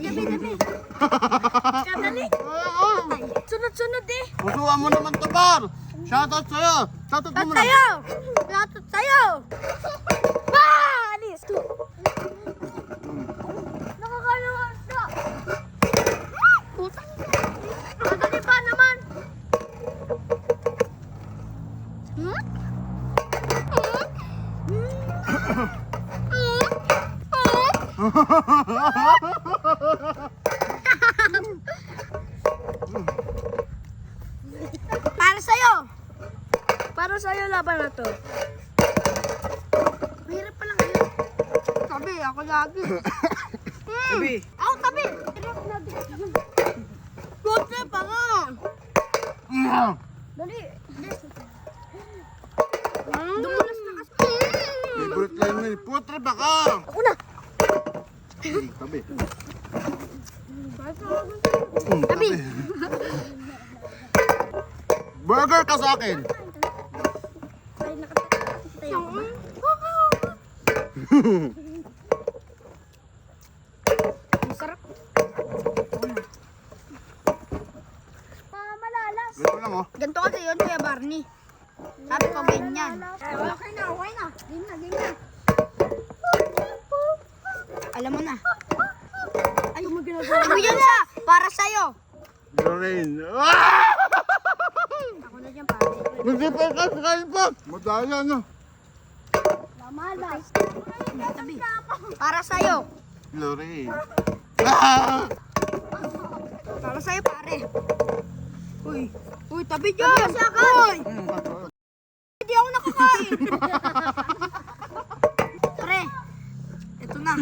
Tabi. Kadali. Sunod-sunod eh. Pusuan mo naman to, Bar. Shoutout sa'yo. Shoutout mo muna. Shoutout sa'yo. Ah! Alis. Nakakalawas na. Puta. Kadali pa naman. Para sa'yo. Para sa'yo laban na to. Mahirap pa lang yun. Tabi, ako lagi. Tabi. Ako tabi. Putre pa nga. Dali. Dumulas na kasi. Favorite line mo yun. Putre ba ka? Ako na. Tabi. Tabi. Burger ka sa akin. Ay, nakatay ako ba? Ang sarap. Malalas. Ganito lang, oh. Ganito kasi yun, Kuya Barney. Sabi ko ganyan. Okay na. Ganyan. Alam mo na. Ay, ano yun sa? Para sa'yo. Lorraine. Ako na dyan, pare. Hindi pa kakain pa. Madaya na. Malas. Tabi. Para sa'yo. Lorraine. Para sa'yo, pare. Uy, tabi dyan. Tabi sa akin. Uy. Hindi ako nakakain. Pre, ito na.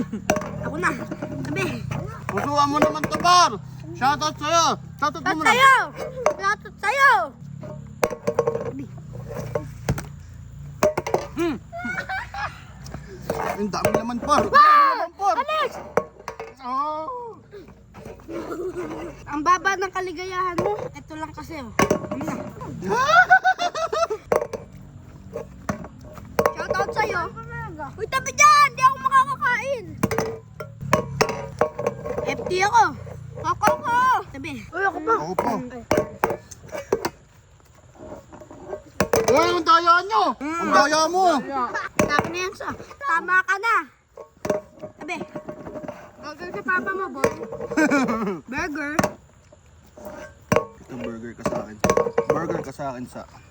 Ako na. Tabi. Pusuan mo naman to, Bar. Shoutout sa'yo. Shoutout mo muna. Shoutout sa'yo. Ang dami naman, Par. Alex! Oh. Ang baba ng kaligayahan mo, ito lang kasi oh. Ano na? Shoutout sa'yo. Uy, tabi dyan! Di ako makakakain. FT ako. Ako. Tabi. Uy, ako pa. Ako pa. Uy, ang daya nyo. Ang daya mo. Sabi na yan sa. Tama ka na. Tabi. Burger si papa mo, boy. Burger. Ito burger ka sa akin. Burger ka sa akin sa